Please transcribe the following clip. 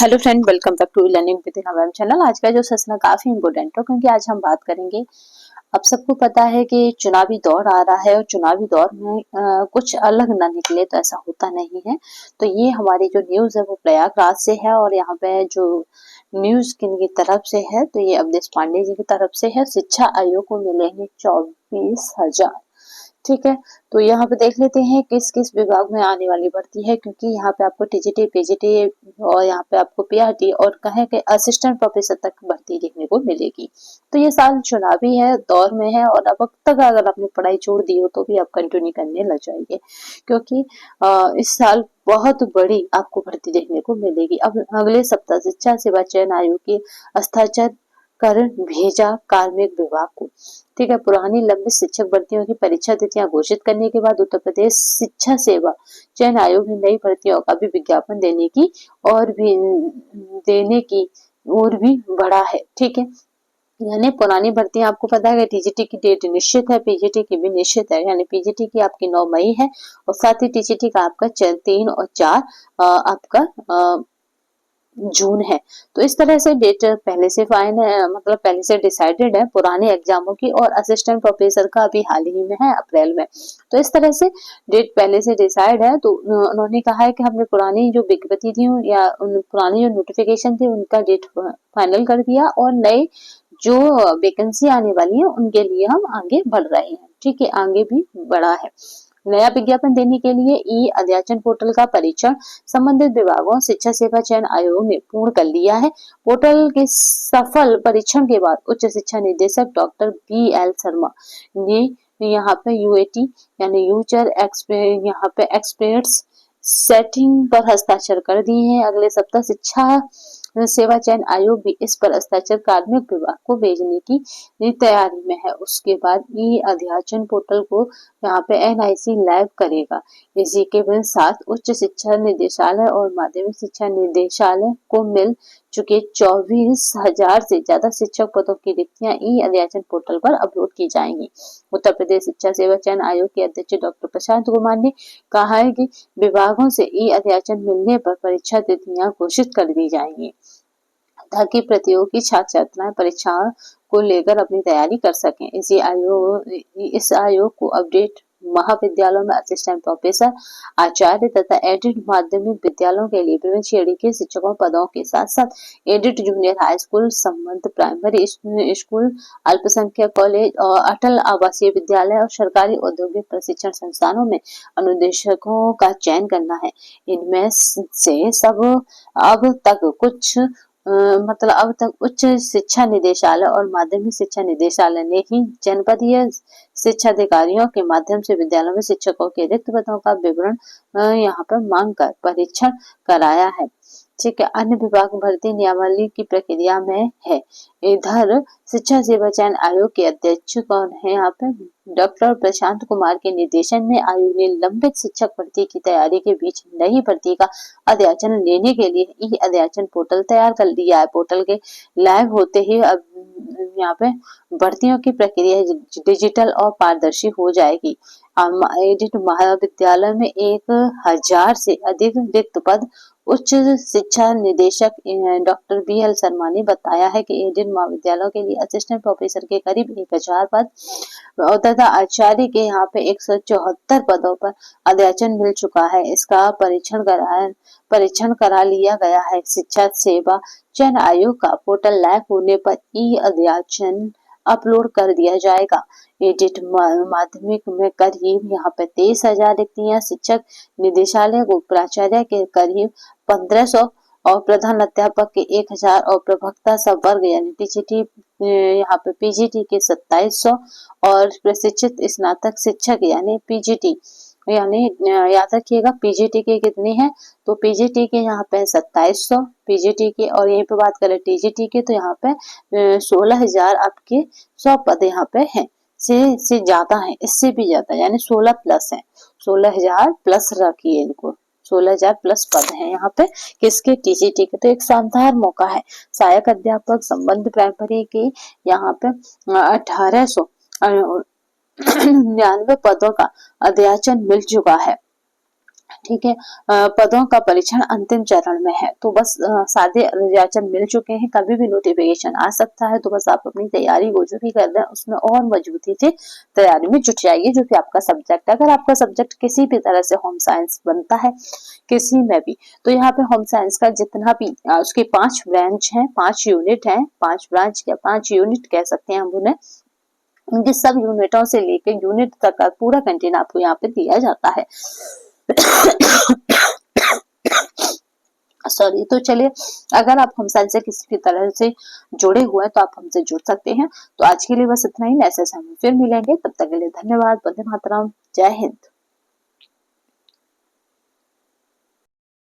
Hello friend, welcome back to learning with ma'am channel. आज का जो सेशन है काफी इम्पोर्टेंट है क्योंकि आज हम बात करेंगे। अब सबको पता है कि चुनावी दौर आ रहा है और चुनावी दौर में कुछ अलग ना निकले तो ऐसा होता नहीं है। तो ये हमारी जो न्यूज है वो प्रयागराज से है और यहाँ पे जो न्यूज किन की तरफ से है तो ये अवधेश पांडे जी की तरफ से है। शिक्षा आयोग को मिलेंगे 24,000। ठीक है, तो यहाँ पे देख लेते हैं किस किस विभाग में आने वाली भर्ती है, क्योंकि यहाँ पे आपको टीजीटी, पीजीटी और यहाँ पे आपको पीआरटी और कहें कि असिस्टेंट प्रोफेसर तक भर्ती देखने को मिलेगी। तो ये साल चुनावी है, दौर में है और अब तक अगर आपने पढ़ाई छोड़ दी हो तो भी आप कंटिन्यू करने लग जाएंगे, क्योंकि इस साल बहुत बड़ी आपको भर्ती देखने को मिलेगी। अब अगले सप्ताह शिक्षा सेवा चयन आयोग की हस्ताक्षर कर भेजा कार्मिक विभाग को। ठीक है, पुरानी लंबित शिक्षक भर्तियों की परीक्षा तिथियां घोषित करने के बाद उत्तर प्रदेश शिक्षा सेवा चयन आयोग ने नई भर्तियों का भी विज्ञापन देने की ओर भी बढ़ा है। ठीक है, यानी पुरानी भर्तियां आपको पता है कि टीजीटी की डेट निश्चित है, पीजीटी की भी निश्चित है। यानी पीजीटी की आपकी 9 मई है और साथ ही टीजीटी का आपका 3 और 4 आपका जून है। तो इस तरह से डेट पहले से फाइन है, मतलब पहले से डिसाइडेड है पुराने एग्जामों की, और असिस्टेंट प्रोफेसर का अभी हाल ही में है अप्रैल में। तो इस तरह से डेट पहले से डिसाइड है। तो उन्होंने कहा है कि हमने पुरानी जो विज्ञप्ति थी या पुरानी जो नोटिफिकेशन थी उनका डेट फाइनल कर दिया और नए जो वैकेंसी आने वाली है उनके लिए हम आगे बढ़ रहे हैं। ठीक है, आगे भी बढ़ा है। नया विज्ञापन देने के लिए ई अध्याचन पोर्टल का परीक्षण संबंधित विभागों शिक्षा सेवा चयन आयोग ने पूर्ण कर लिया है। पोर्टल के सफल परीक्षण के बाद उच्च शिक्षा निदेशक डॉक्टर BL शर्मा ने यहाँ पे यूएटी यानी यूजर यहाँ पे एक्सपर्ट्स सेटिंग पर हस्ताक्षर कर दिए हैं। अगले सप्ताह शिक्षा सेवा चयन आयोग भी इस पर हस्ताक्षर कार्मिक विभाग को भेजने की तैयारी में है। उसके बाद ई अध्याचन पोर्टल को यहाँ पे NIC लैब करेगा। इसी के साथ उच्च शिक्षा निदेशालय और माध्यमिक शिक्षा निदेशालय को मिल चुके 24,000 से ज्यादा शिक्षक पदों की रिक्तियां ई अध्याचन पोर्टल पर अपलोड की जाएंगी। उत्तर प्रदेश शिक्षा सेवा चयन आयोग के अध्यक्ष डॉक्टर प्रशांत कुमार ने कहा है कि विभागों से ई अध्याचन मिलने पर परीक्षा तिथियां घोषित कर दी जाएंगी ताकि प्रतियोगी छात्र छात्राएं परीक्षाओं को लेकर अपनी तैयारी कर सकें। इस आयोग को अपडेट महाविद्यालयों में असिस्टेंट प्रोफेसर, आचार्य तथा एडिट माध्यमिक विद्यालयों के लिए विभिन्न श्रेणी के शिक्षकों पदों के साथ साथ एडिट जूनियर हाई स्कूल, संबद्ध प्राइमरी स्कूल, अल्पसंख्यक कॉलेज और अटल आवासीय विद्यालय और सरकारी औद्योगिक प्रशिक्षण संस्थानों में अनुदेशकों का चयन करना है। इनमें से सब अब तक कुछ मतलब अब तक उच्च शिक्षा निदेशालय और माध्यमिक शिक्षा निदेशालय ने ही जनपदीय शिक्षा अधिकारियों के माध्यम से विद्यालयों में शिक्षकों के रिक्त पदों का विवरण यहाँ पर मांग कर परीक्षण कराया है। ठीक है, अन्य विभाग भर्ती नियमावली की प्रक्रिया में है। इधर शिक्षा सेवा चयन आयोग के अध्यक्ष कौन है यहाँ पे? डॉक्टर प्रशांत कुमार के निर्देशन में आयोग ने लंबित शिक्षक भर्ती की तैयारी के बीच नई भर्ती का अध्याचन लेने के लिए ई अध्याचन पोर्टल तैयार कर लिया है। पोर्टल के लाइव होते ही अब यहाँ पे भर्तियों की प्रक्रिया डिजिटल और पारदर्शी हो जाएगी। एडिट महाविद्यालय में 1,000 से अधिक रिक्त पद। उच्च शिक्षा निदेशक डॉक्टर BL शर्मा ने बताया है कि एडिट महाविद्यालयों के लिए असिस्टेंट प्रोफेसर के करीब 1,000 पद तथा आचार्य के यहाँ पे 174 पदों पर अध्याचन मिल चुका है। इसका परीक्षण करा लिया गया है। शिक्षा सेवा चयन आयोग का पोर्टल लाइव होने पर ई अध्याचन अपलोड कर दिया जाएगा। एडिट माध्यमिक में करीब यहाँ पे 23,000 रिक्तियां, शिक्षक निदेशालय को प्राचार्य के करीब 1,500 और प्रधान अध्यापक के 1,000 और प्रवक्ता सब वर्ग यानी टीजीटी यहाँ पे पीजीटी के 2,700 और प्रशिक्षित स्नातक शिक्षक यानी पीजीटी यानी याद रखिएगा पीजीटी के कितने हैं, तो पीजीटी के यहाँ पे 2,700 पीजीटी के, और यहीं पे बात करें टीजीटी के तो यहाँ पे 16,000 आपके 100 पद यहाँ पे हैं। से ज्यादा है, इससे भी ज्यादा यानी 16 प्लस है, 16,000 प्लस रखिए इनको, 16,000 प्लस पद है यहाँ पे किसके? टीजीटी के। तो एक शानदार मौका है। सहायक अध्यापक संबंध प्राइमरी के यहाँ पे 1,899 पदों का अध्याचन मिल चुका है। ठीक है। पदों का परीक्षण अंतिम चरण में है, तो बस सादे निर्वाचन मिल चुके हैं, कभी भी नोटिफिकेशन आ सकता है। तो बस आप अपनी तैयारी को जो भी कर रहे हैं उसमें और मजबूती से तैयारी में जुट जाइए, जो कि आपका सब्जेक्ट है। अगर आपका सब्जेक्ट किसी भी तरह से होम साइंस बनता है किसी में भी, तो यहाँ पे होम साइंस का जितना भी उसके 5 ब्रांच हैं, 5 यूनिट हैं, 5 ब्रांच या 5 यूनिट कह सकते हैं हम उन्हें, उनके सब यूनिटों से लेकर यूनिट तक का पूरा कंटेंट आपको यहाँ पे दिया जाता है। सॉरी। तो चलिए, अगर आप हम साइंस से किसी भी तरह से जुड़े हुए हैं तो आप हमसे जुड़ सकते हैं। तो आज के लिए बस इतना ही। ऐसे हम फिर मिलेंगे, तब तक के लिए धन्यवाद। वंदे मातरम। जय हिंद।